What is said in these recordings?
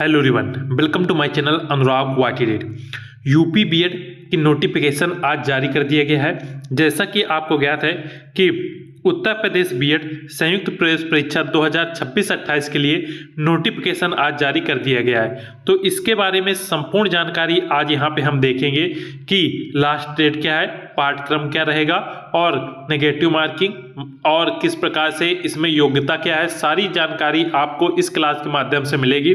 Hello everyone, welcome to my channel Anurag वाटीरेड। UP BEd की notification आज जारी कर दिया गया है। जैसा कि आपको ज्ञात है कि उत्तर प्रदेश बीएड संयुक्त प्रवेश परीक्षा 2026-28 के लिए नोटिफिकेशन आज जारी कर दिया गया है। तो इसके बारे में संपूर्ण जानकारी आज यहाँ पे हम देखेंगे कि लास्ट डेट क्या है, पाठ्यक्रम क्या रहेगा और नेगेटिव मार्किंग और किस प्रकार से इसमें योग्यता क्या है, सारी जानकारी आपको इस क्लास के माध्यम से मिलेगी।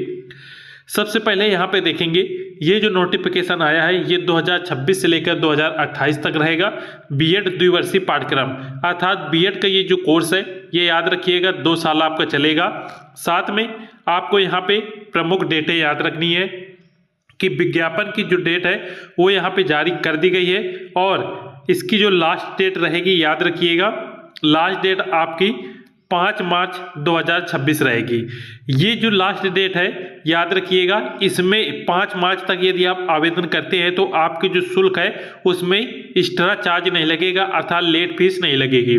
सबसे पहले यहाँ पे देखेंगे ये जो नोटिफिकेशन आया है ये 2026 से लेकर 2028 तक रहेगा। बीएड द्विवर्षीय पाठ्यक्रम अर्थात बीएड का ये जो कोर्स है ये याद रखिएगा 2 साल आपका चलेगा। साथ में आपको यहाँ पे प्रमुख डेटें याद रखनी है कि विज्ञापन की जो डेट है वो यहाँ पे जारी कर दी गई है और इसकी जो लास्ट डेट रहेगी याद रखिएगा, लास्ट डेट आपकी 5 मार्च 2026 रहेगी। ये जो लास्ट डेट है याद रखिएगा, इसमें 5 मार्च तक यदि आप आवेदन करते हैं तो आपकी जो शुल्क है उसमें एक्स्ट्रा चार्ज नहीं लगेगा अर्थात लेट फीस नहीं लगेगी।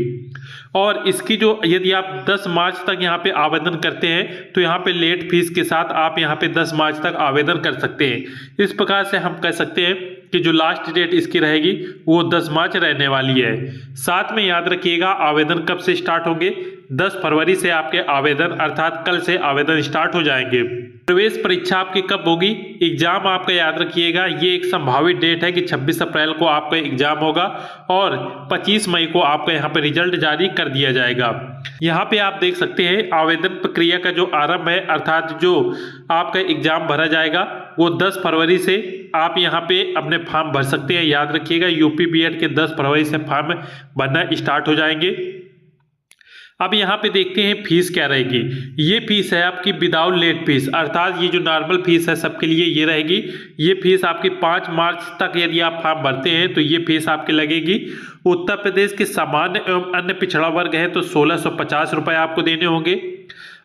और इसकी जो यदि आप 10 मार्च तक यहाँ पे आवेदन करते हैं तो यहाँ पे लेट फीस के साथ आप यहाँ पे 10 मार्च तक आवेदन कर सकते हैं। इस प्रकार से हम कह सकते हैं कि जो लास्ट डेट इसकी रहेगी वो 10 मार्च रहने वाली है। साथ में याद रखिएगा आवेदन कब से स्टार्ट होंगे, 10 फरवरी से आपके आवेदन अर्थात कल से आवेदन स्टार्ट हो जाएंगे। प्रवेश परीक्षा आपकी कब होगी, एग्जाम आपका याद रखिएगा ये एक संभावित डेट है कि 26 अप्रैल को आपका एग्जाम होगा और 25 मई को आपका यहाँ पे रिजल्ट जारी कर दिया जाएगा। यहाँ पे आप देख सकते हैं आवेदन प्रक्रिया का जो आरंभ है अर्थात जो आपका एग्जाम भरा जाएगा वो 10 फरवरी से आप यहाँ पे अपने फॉर्म भर सकते हैं। याद रखिएगा यूपी बीएड के 10 फरवरी से फॉर्म भरना स्टार्ट हो जाएंगे। अब यहाँ पे देखते हैं फीस क्या रहेगी। ये फीस है आपकी विदाउट लेट फीस अर्थात ये जो नॉर्मल फीस है सबके लिए ये रहेगी। ये फीस आपकी 5 मार्च तक यदि आप फॉर्म भरते हैं तो ये फीस आपकी लगेगी। उत्तर प्रदेश के सामान्य एवं अन्य पिछड़ा वर्ग है तो 1650 रुपये आपको देने होंगे।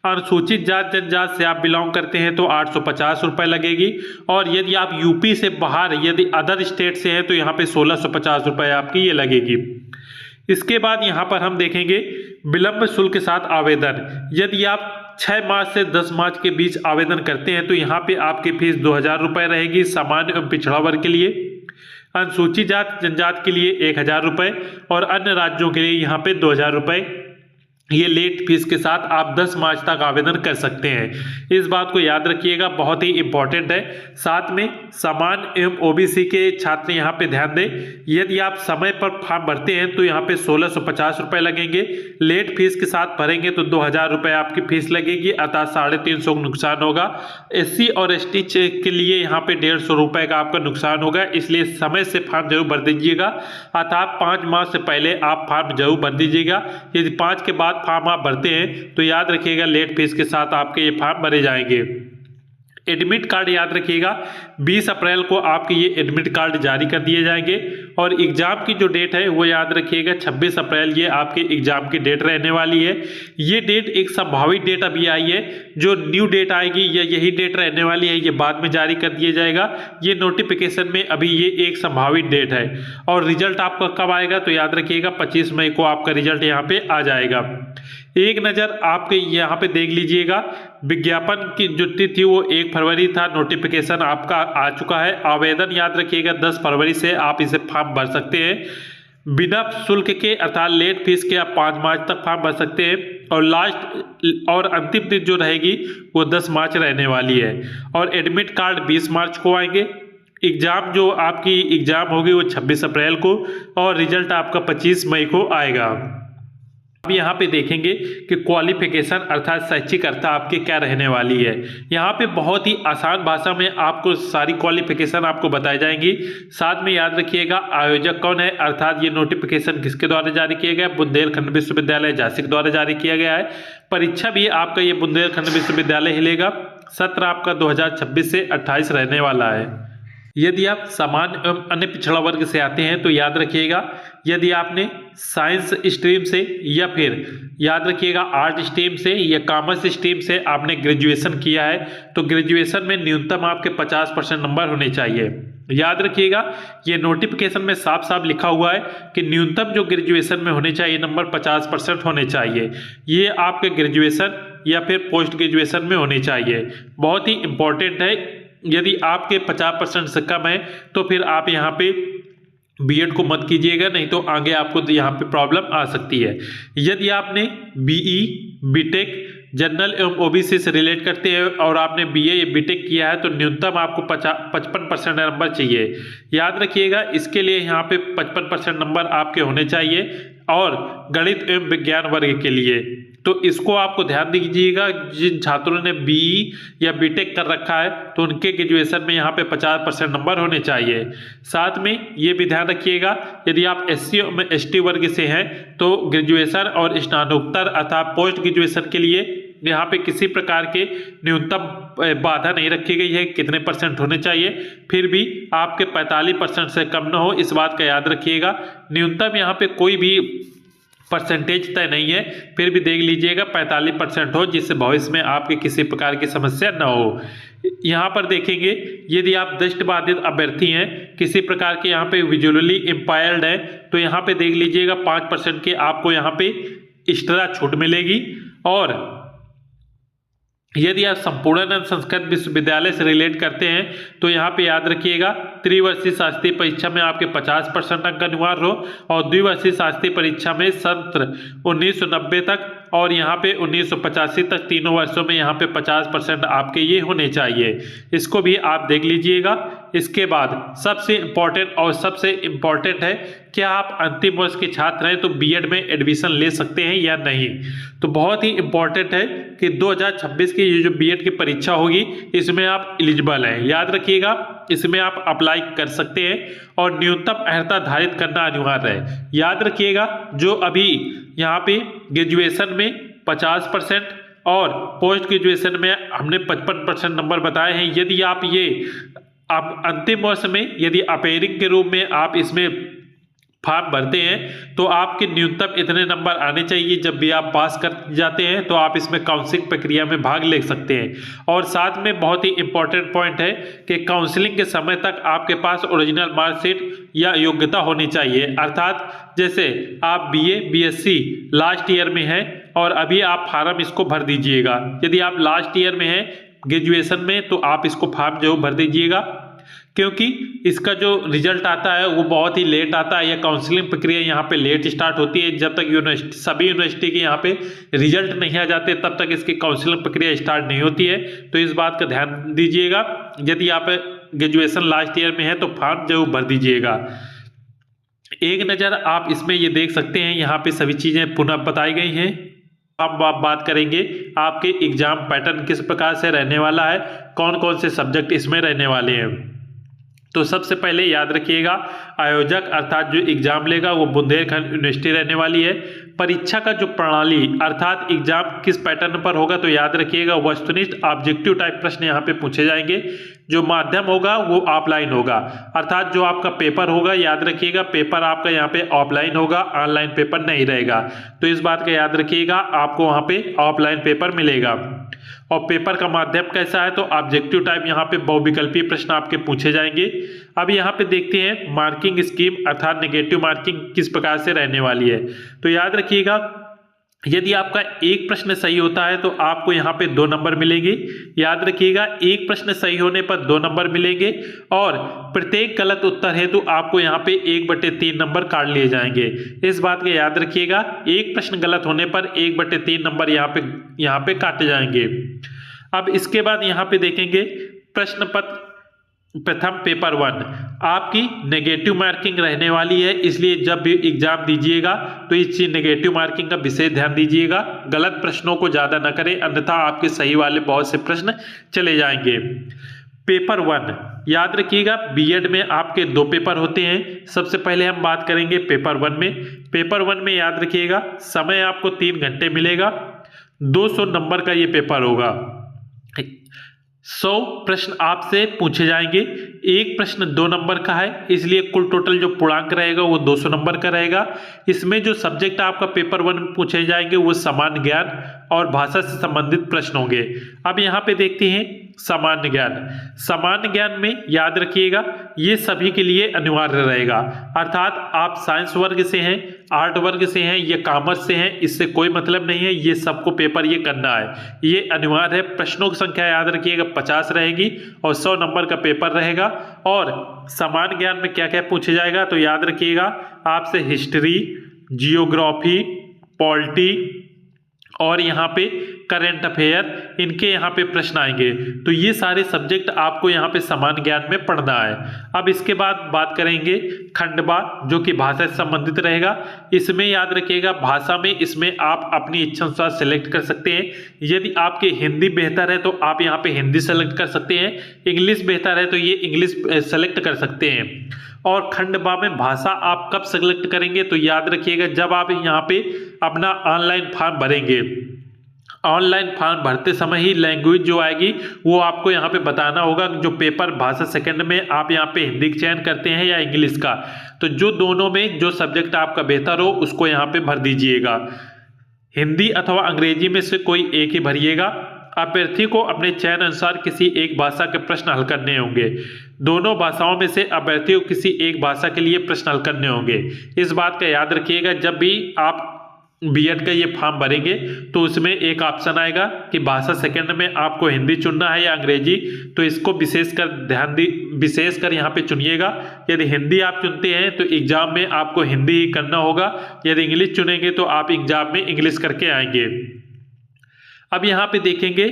अनुसूचित जात जनजात से आप बिलोंग करते हैं तो 850 रुपये लगेगी। और यदि आप यूपी से बाहर यदि अदर स्टेट से हैं तो यहाँ पे 1650 रुपये आपकी ये लगेगी। इसके बाद यहाँ पर हम देखेंगे विलंब शुल्क के साथ आवेदन। यदि आप 6 मार्च से 10 मार्च के बीच आवेदन करते हैं तो यहाँ पे आपकी फीस 2000 रुपये रहेगी सामान्य एवं पिछड़ा वर्ग के लिए। अनुसूचित जात जनजात के लिए 1000 रुपये और अन्य राज्यों के लिए यहाँ पे 2000 रुपये। ये लेट फीस के साथ आप 10 मार्च तक आवेदन कर सकते हैं। इस बात को याद रखिएगा, बहुत ही इंपॉर्टेंट है। साथ में सामान्य एवं ओबीसी के छात्र यहाँ पे ध्यान दें, यदि आप समय पर फॉर्म भरते हैं तो यहाँ पे 1650 रुपये लगेंगे। लेट फीस के साथ भरेंगे तो 2000 रुपये आपकी फीस लगेगी अर्थात 350 का नुकसान होगा। एससी और एसटी के लिए यहाँ पे 150 रुपये का आपका नुकसान होगा, इसलिए समय से फॉर्म जरूर भर दीजिएगा अर्थात 5 मार्च से पहले आप फॉर्म जरूर भर दीजिएगा। यदि 5 के बाद फॉर्म आप भरते हैं तो याद रखिएगा लेट फीस के साथ आपके ये फॉर्म भरे जाएंगे। एडमिट कार्ड याद रखिएगा 20 अप्रैल को आपके ये एडमिट कार्ड जारी कर दिए जाएंगे। और एग्जाम की जो डेट है वो याद रखिएगा 26 अप्रैल ये आपके एग्जाम की डेट रहने वाली है। ये डेट एक संभावित डेट अभी आई है, जो न्यू डेट आएगी या यही डेट रहने वाली है ये बाद में जारी कर दिया जाएगा। ये नोटिफिकेशन में अभी ये एक संभावित डेट है। और रिजल्ट आपका कब आएगा तो याद रखिएगा 25 मई को आपका रिजल्ट यहाँ पे आ जाएगा। एक नज़र आपके यहाँ पे देख लीजिएगा, विज्ञापन की जो तिथि वो 1 फरवरी था, नोटिफिकेशन आपका आ चुका है। आवेदन याद रखिएगा 10 फरवरी से आप इसे फॉर्म भर सकते हैं बिना शुल्क के अर्थात लेट फीस के। आप 5 मार्च तक फॉर्म भर सकते हैं और लास्ट और अंतिम तिथि जो रहेगी वो 10 मार्च रहने वाली है। और एडमिट कार्ड 20 मार्च को आएंगे। एग्ज़ाम जो आपकी एग्ज़ाम होगी वो 26 अप्रैल को और रिजल्ट आपका 25 मई को आएगा। अब यहाँ पे देखेंगे कि क्वालिफिकेशन अर्थात शैक्षिक अर्हता आपकी क्या रहने वाली है। यहाँ पे बहुत ही आसान भाषा में आपको सारी क्वालिफिकेशन आपको बताई जाएंगी। साथ में याद रखिएगा आयोजक कौन है अर्थात ये नोटिफिकेशन किसके द्वारा जारी किया गया, बुंदेलखंड विश्वविद्यालय झांसी के द्वारा जारी किया गया है। परीक्षा भी आपका ये बुंदेलखंड विश्वविद्यालय ही लेगा। सत्र आपका 2026 से 28 रहने वाला है। यदि आप सामान्य एवं अन्य पिछड़ा वर्ग से आते हैं तो याद रखिएगा यदि आपने साइंस स्ट्रीम से या फिर याद रखिएगा आर्ट स्ट्रीम से या कॉमर्स स्ट्रीम से आपने ग्रेजुएशन किया है तो ग्रेजुएशन में न्यूनतम आपके 50% नंबर होने चाहिए। याद रखिएगा ये नोटिफिकेशन में साफ साफ लिखा हुआ है कि न्यूनतम जो ग्रेजुएशन में होने चाहिए नंबर 50% होने चाहिए। ये आपके ग्रेजुएशन या फिर पोस्ट ग्रेजुएशन में होने चाहिए। बहुत ही इम्पोर्टेंट है। यदि आपके 50% से कम है तो फिर आप यहाँ पे बीएड को मत कीजिएगा, नहीं तो आगे आपको यहाँ पे प्रॉब्लम आ सकती है। यदि आपने बीई, बीटेक, जनरल एवं ओबीसी से रिलेट करते हैं और आपने बीए या बीटेक किया है तो न्यूनतम आपको 55% नंबर चाहिए। याद रखिएगा, इसके लिए यहाँ पे 55% नंबर आपके होने चाहिए और गणित एवं विज्ञान वर्ग के लिए। तो इसको आपको ध्यान दीजिएगा। जिन छात्रों ने बीई या बीटेक कर रखा है तो उनके ग्रेजुएशन में यहाँ पे 50% नंबर होने चाहिए। साथ में ये भी ध्यान रखिएगा, यदि आप एससी में एसटी वर्ग से हैं तो ग्रेजुएशन और स्नातकोत्तर अर्थात पोस्ट ग्रेजुएशन के लिए यहाँ पे किसी प्रकार के न्यूनतम बाधा नहीं रखी गई है कितने परसेंट होने चाहिए। फिर भी आपके 45% से कम न हो, इस बात का याद रखिएगा। न्यूनतम यहाँ पे कोई भी परसेंटेज तय नहीं है, फिर भी देख लीजिएगा 45% हो, जिससे भविष्य में आपके किसी प्रकार की समस्या न हो। यहाँ पर देखेंगे, यदि आप दृष्टिबाधित अभ्यर्थी हैं, किसी प्रकार के यहाँ पे विजुअली इम्पायर्ड है तो यहाँ पे देख लीजिएगा 5% के आपको यहाँ पे एक्स्ट्रा छूट मिलेगी। और यदि आप संपूर्णानंद संस्कृत विश्वविद्यालय से रिलेट करते हैं तो यहाँ पे याद रखिएगा त्रिवर्षीय शास्त्रीय परीक्षा में आपके 50% अंक अनिवार्य हो और द्विवर्षीय शास्त्रीय परीक्षा में सत्र 1990 तक और यहाँ पे 1985 तक तीनों वर्षों में यहाँ पे 50% आपके ये होने चाहिए। इसको भी आप देख लीजिएगा। इसके बाद सबसे इम्पोर्टेंट है, क्या आप अंतिम वर्ष के छात्र हैं तो बीएड में एडमिशन ले सकते हैं या नहीं। तो बहुत ही इम्पोर्टेंट है कि 2026 की ये जो बीएड की परीक्षा होगी इसमें आप एलिजिबल हैं। याद रखिएगा, इसमें आप अप्लाई कर सकते हैं और न्यूनतम अर्हता धारित करना अनिवार्य है। याद रखिएगा, जो अभी यहाँ पे ग्रेजुएशन में 50% और पोस्ट ग्रेजुएशन में हमने 55% नंबर बताए हैं। यदि आप अंतिम वर्ष में यदि अपेयरिंग के रूप में आप इसमें फॉर्म भरते हैं तो आपके न्यूनतम इतने नंबर आने चाहिए। जब भी आप पास कर जाते हैं तो आप इसमें काउंसलिंग प्रक्रिया में भाग ले सकते हैं। और साथ में बहुत ही इंपॉर्टेंट पॉइंट है कि काउंसलिंग के समय तक आपके पास ओरिजिनल मार्कशीट या योग्यता होनी चाहिए। अर्थात जैसे आप बीए बीएससी लास्ट ईयर में हैं और अभी आप फार्म इसको भर दीजिएगा। यदि आप लास्ट ईयर में हैं ग्रेजुएशन में तो आप इसको फॉर्म जो भर दीजिएगा, क्योंकि इसका जो रिजल्ट आता है वो बहुत ही लेट आता है। यह काउंसलिंग प्रक्रिया यहाँ पे लेट स्टार्ट होती है। जब तक सभी यूनिवर्सिटी के यहाँ पे रिजल्ट नहीं आ जाते तब तक इसकी काउंसलिंग प्रक्रिया स्टार्ट नहीं होती है। तो इस बात का ध्यान दीजिएगा। यदि आप ग्रेजुएशन लास्ट ईयर में है तो फॉर्म जरूर भर दीजिएगा। एक नज़र आप इसमें ये देख सकते हैं, यहाँ पे सभी चीज़ें पुनः बताई गई हैं। अब आप बात करेंगे आपके एग्जाम पैटर्न किस प्रकार से रहने वाला है, कौन कौन से सब्जेक्ट इसमें रहने वाले हैं। तो सबसे पहले याद रखिएगा, आयोजक अर्थात जो एग्जाम लेगा वो बुंदेलखंड यूनिवर्सिटी रहने वाली है। परीक्षा का जो प्रणाली अर्थात एग्जाम किस पैटर्न पर होगा तो याद रखिएगा वस्तुनिष्ठ ऑब्जेक्टिव टाइप प्रश्न यहाँ पे पूछे जाएंगे। जो माध्यम होगा वो ऑफलाइन होगा, अर्थात जो आपका पेपर होगा याद रखिएगा पेपर आपका यहाँ पे ऑफलाइन होगा, ऑनलाइन पेपर नहीं रहेगा। तो इस बात का याद रखिएगा, आपको वहाँ पे ऑफलाइन पेपर मिलेगा। और पेपर का माध्यम कैसा है तो ऑब्जेक्टिव टाइप यहाँ पे बहुविकल्पीय प्रश्न आपके पूछे जाएंगे। अब यहाँ पे देखते हैं मार्किंग स्कीम अर्थात नेगेटिव मार्किंग किस प्रकार से रहने वाली है। तो याद रखिएगा, यदि आपका एक प्रश्न सही होता है तो आपको यहाँ पे 2 नंबर मिलेंगे। याद रखिएगा, एक प्रश्न सही होने पर 2 नंबर मिलेंगे और प्रत्येक गलत उत्तर है तो आपको यहाँ पे 1/3 नंबर काट लिए जाएंगे। इस बात का याद रखिएगा, एक प्रश्न गलत होने पर 1/3 नंबर यहाँ पे काटे जाएंगे। अब इसके बाद यहाँ पे देखेंगे प्रश्न पत्र प्रथम पेपर 1 आपकी नेगेटिव मार्किंग रहने वाली है, इसलिए जब भी एग्जाम दीजिएगा तो इस चीज नेगेटिव मार्किंग का विशेष ध्यान दीजिएगा। गलत प्रश्नों को ज़्यादा न करें, अन्यथा आपके सही वाले बहुत से प्रश्न चले जाएंगे। पेपर 1 याद रखिएगा, बीएड में आपके 2 पेपर होते हैं। सबसे पहले हम बात करेंगे पेपर 1 में। पेपर 1 में याद रखिएगा समय आपको 3 घंटे मिलेगा। 200 नंबर का ये पेपर होगा। 100 प्रश्न आपसे पूछे जाएंगे। एक प्रश्न 2 नंबर का है, इसलिए कुल टोटल जो पूर्णांक रहेगा वो 200 नंबर का रहेगा। इसमें जो सब्जेक्ट आपका पेपर 1 में पूछे जाएंगे वो सामान्य ज्ञान और भाषा से संबंधित प्रश्न होंगे। अब यहाँ पे देखते हैं सामान्य ज्ञान। सामान्य ज्ञान में याद रखिएगा ये सभी के लिए अनिवार्य रहेगा, अर्थात आप साइंस वर्ग से हैं, आर्ट वर्ग से हैं या कॉमर्स से हैं, इससे कोई मतलब नहीं है, ये सबको पेपर ये करना है, ये अनिवार्य है। प्रश्नों की संख्या याद रखिएगा 50 रहेगी और 100 नंबर का पेपर रहेगा। और सामान्य ज्ञान में क्या क्या पूछा जाएगा तो याद रखिएगा आपसे हिस्ट्री, जियोग्राफी, पॉलिटी और यहाँ पे करंट अफेयर, इनके यहाँ पे प्रश्न आएंगे। तो ये सारे सब्जेक्ट आपको यहाँ पे सामान्य ज्ञान में पढ़ना है। अब इसके बाद बात करेंगे खंडवा, जो कि भाषा से संबंधित रहेगा। इसमें याद रखिएगा भाषा में इसमें आप अपनी इच्छा अनुसार सेलेक्ट कर सकते हैं। यदि आपके हिंदी बेहतर है तो आप यहाँ पे हिंदी सेलेक्ट कर सकते हैं, इंग्लिश बेहतर है तो ये इंग्लिश सेलेक्ट कर सकते हैं। और खंडवा में भाषा आप कब सेलेक्ट करेंगे तो याद रखिएगा जब आप यहाँ पे अपना ऑनलाइन फॉर्म भरेंगे। ऑनलाइन फॉर्म भरते समय ही लैंग्वेज जो आएगी वो आपको यहाँ पे बताना होगा, जो पेपर भाषा सेकंड में आप यहाँ पे हिंदी का चयन करते हैं या इंग्लिश का, तो जो दोनों में जो सब्जेक्ट आपका बेहतर हो उसको यहाँ पे भर दीजिएगा। हिंदी अथवा अंग्रेजी में से कोई एक ही भरिएगा। अभ्यर्थी को अपने चयन अनुसार किसी एक भाषा के प्रश्न हल करने होंगे। दोनों भाषाओं में से अभ्यर्थी को किसी एक भाषा के लिए प्रश्न हल करने होंगे। इस बात का याद रखिएगा जब भी आप बीएड का ये फॉर्म भरेंगे तो उसमें एक ऑप्शन आएगा कि भाषा सेकंड में आपको हिंदी चुनना है या अंग्रेजी, तो इसको विशेषकर यहाँ पे चुनिएगा। यदि हिंदी आप चुनते हैं तो एग्जाम में आपको हिंदी ही करना होगा, यदि इंग्लिश चुनेंगे तो आप एग्जाम में इंग्लिश करके आएंगे। अब यहाँ पे देखेंगे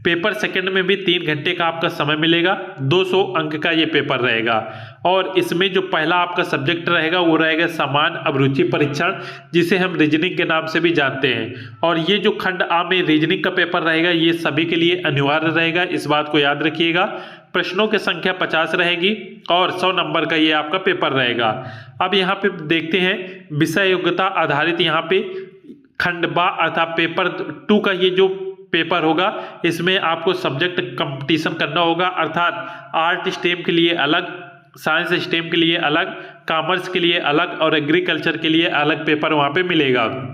पेपर सेकंड में भी 3 घंटे का आपका समय मिलेगा, 200 अंक का ये पेपर रहेगा। और इसमें जो पहला आपका सब्जेक्ट रहेगा वो रहेगा सामान्य अभिरुचि परीक्षण, जिसे हम रीजनिंग के नाम से भी जानते हैं। और ये जो खंड आ में रीजनिंग का पेपर रहेगा ये सभी के लिए अनिवार्य रहेगा, इस बात को याद रखिएगा। प्रश्नों की संख्या 50 रहेगी और 100 नंबर का ये आपका पेपर रहेगा। अब यहाँ पे देखते हैं विषय योग्यता आधारित यहाँ पे खंड बा अर्थात पेपर 2 का ये जो पेपर होगा इसमें आपको सब्जेक्ट कंपटीशन करना होगा, अर्थात आर्ट स्ट्रीम के लिए अलग, साइंस स्ट्रीम के लिए अलग, कॉमर्स के लिए अलग और एग्रीकल्चर के लिए अलग पेपर वहाँ पे मिलेगा।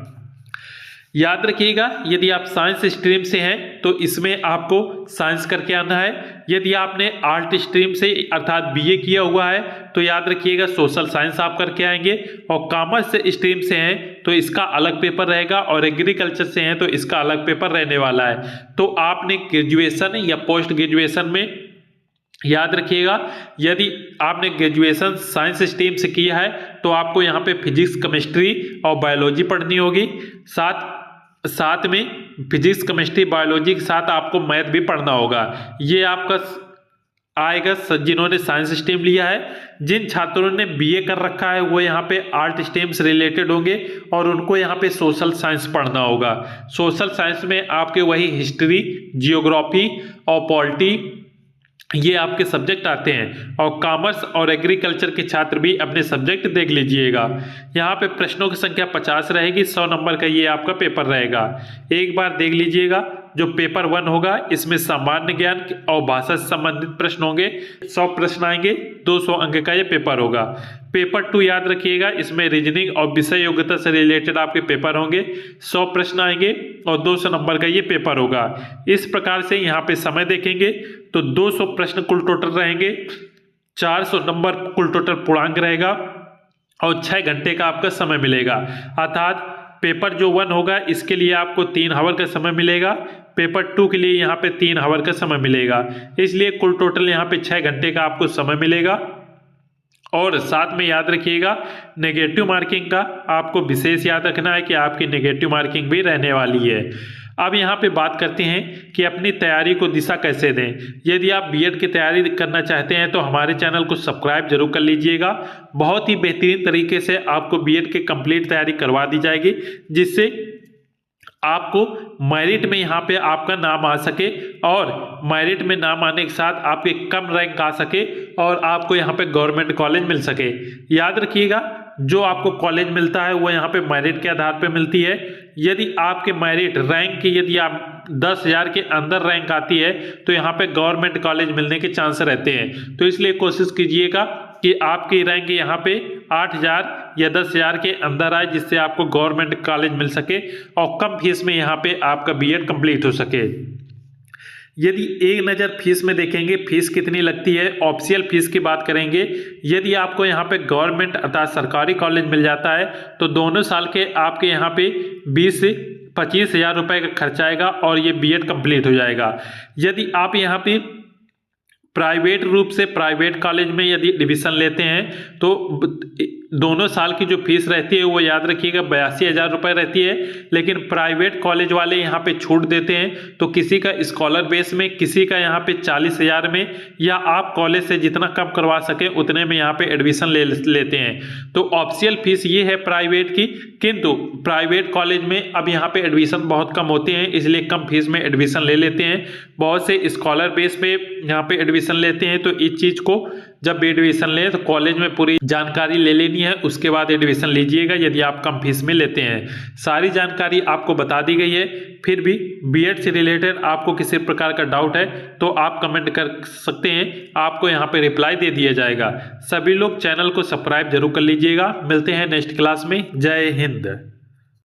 याद रखिएगा यदि आप साइंस स्ट्रीम से हैं तो इसमें आपको साइंस करके आना है। यदि आपने आर्ट स्ट्रीम से अर्थात बीए किया हुआ है तो याद रखिएगा सोशल साइंस आप करके आएंगे। और कॉमर्स स्ट्रीम से हैं तो इसका अलग पेपर रहेगा और एग्रीकल्चर से हैं तो इसका अलग पेपर रहने वाला है। तो आपने ग्रेजुएशन या पोस्ट ग्रेजुएशन में याद रखिएगा यदि आपने ग्रेजुएशन साइंस स्ट्रीम से किया है तो आपको यहाँ पे फिजिक्स, केमिस्ट्री और बायोलॉजी पढ़नी होगी। साथ में फिजिक्स, केमिस्ट्री, बायोलॉजी के साथ आपको मैथ भी पढ़ना होगा। ये आपका आएगा जिन्होंने साइंस स्ट्रीम लिया है। जिन छात्रों ने बीए कर रखा है वो यहाँ पे आर्ट स्ट्रीम से रिलेटेड होंगे और उनको यहाँ पे सोशल साइंस पढ़ना होगा। सोशल साइंस में आपके वही हिस्ट्री, जियोग्राफी और पॉलिटी ये आपके सब्जेक्ट आते हैं। और कॉमर्स और एग्रीकल्चर के छात्र भी अपने सब्जेक्ट देख लीजिएगा। यहाँ पे प्रश्नों की संख्या 50 रहेगी, 100 नंबर का ये आपका पेपर रहेगा। एक बार देख लीजिएगा जो पेपर 1 होगा इसमें सामान्य ज्ञान और भाषा से संबंधित प्रश्न होंगे, 100 प्रश्न आएंगे, 200 अंक का ये पेपर होगा। पेपर 2 याद रखिएगा इसमें रीजनिंग और विषय योग्यता से रिलेटेड आपके पेपर होंगे, 100 प्रश्न आएंगे और 200 नंबर का ये पेपर होगा। इस प्रकार से यहाँ पे समय देखेंगे तो 200 प्रश्न कुल टोटल रहेंगे, 400 नंबर कुल टोटल पूर्णांक रहेगा और 6 घंटे का आपका समय मिलेगा। अर्थात पेपर जो 1 होगा इसके लिए आपको 3 आवर का समय मिलेगा, पेपर 2 के लिए यहाँ पे 3 आवर का समय मिलेगा। इसलिए कुल टोटल यहाँ पे 6 घंटे का आपको समय मिलेगा। और साथ में याद रखिएगा नेगेटिव मार्किंग का आपको विशेष याद रखना है कि आपकी नेगेटिव मार्किंग भी रहने वाली है। अब यहाँ पे बात करते हैं कि अपनी तैयारी को दिशा कैसे दें। यदि आप बीएड की तैयारी करना चाहते हैं तो हमारे चैनल को सब्सक्राइब जरूर कर लीजिएगा। बहुत ही बेहतरीन तरीके से आपको बीएड की कंप्लीट तैयारी करवा दी जाएगी, जिससे आपको मेरिट में यहाँ पे आपका नाम आ सके और मेरिट में नाम आने के साथ आपके कम रैंक आ सके और आपको यहाँ पे गवर्नमेंट कॉलेज मिल सके। याद रखिएगा जो आपको कॉलेज मिलता है वो यहाँ पे मेरिट के आधार पे मिलती है। यदि आपके मेरिट रैंक की यदि आप 10,000 के अंदर रैंक आती है तो यहाँ पे गवर्नमेंट कॉलेज मिलने के चांस रहते हैं। तो इसलिए कोशिश कीजिएगा कि आपकी रैंक यहाँ पे 8,000 या 10,000 के अंदर आए, जिससे आपको गवर्नमेंट कॉलेज मिल सके और कम फीस में यहाँ पे आपका बीएड कंप्लीट हो सके। यदि एक नज़र फीस में देखेंगे फीस कितनी लगती है, ऑफिशियल फीस की बात करेंगे, यदि आपको यहाँ पे गवर्नमेंट अर्थात सरकारी कॉलेज मिल जाता है तो दोनों साल के आपके यहाँ पे 20 से 25 हज़ार रुपये का खर्चा आएगा और ये बीएड कंप्लीट हो जाएगा। यदि आप यहाँ पे प्राइवेट रूप से प्राइवेट कॉलेज में यदि एडमिशन लेते हैं तो दोनों साल की जो फीस रहती है वो याद रखिएगा 82,000 रुपये रहती है, लेकिन प्राइवेट कॉलेज वाले यहाँ पे छूट देते हैं। तो किसी का स्कॉलर बेस में, किसी का यहाँ पे 40,000 में, या आप कॉलेज से जितना कम करवा सके उतने में यहाँ पे एडमिशन लेते हैं। तो ऑफिशियल फीस ये है प्राइवेट की, किंतु प्राइवेट कॉलेज में अब यहाँ पे एडमिशन बहुत कम होते हैं, इसलिए कम फीस में एडमिशन ले लेते हैं। बहुत से स्कॉलर बेस पे यहाँ पे एडमिशन लेते हैं। तो इस चीज़ को जब भी एडमिशन लें तो कॉलेज में पूरी जानकारी ले लेनी है, उसके बाद एडमिशन लीजिएगा यदि आप कम फीस में लेते हैं। सारी जानकारी आपको बता दी गई है। फिर भी बीएड से रिलेटेड आपको किसी प्रकार का डाउट है तो आप कमेंट कर सकते हैं, आपको यहाँ पे रिप्लाई दे दिया जाएगा। सभी लोग चैनल को सब्सक्राइब जरूर कर लीजिएगा। मिलते हैं नेक्स्ट क्लास में। जय हिंद।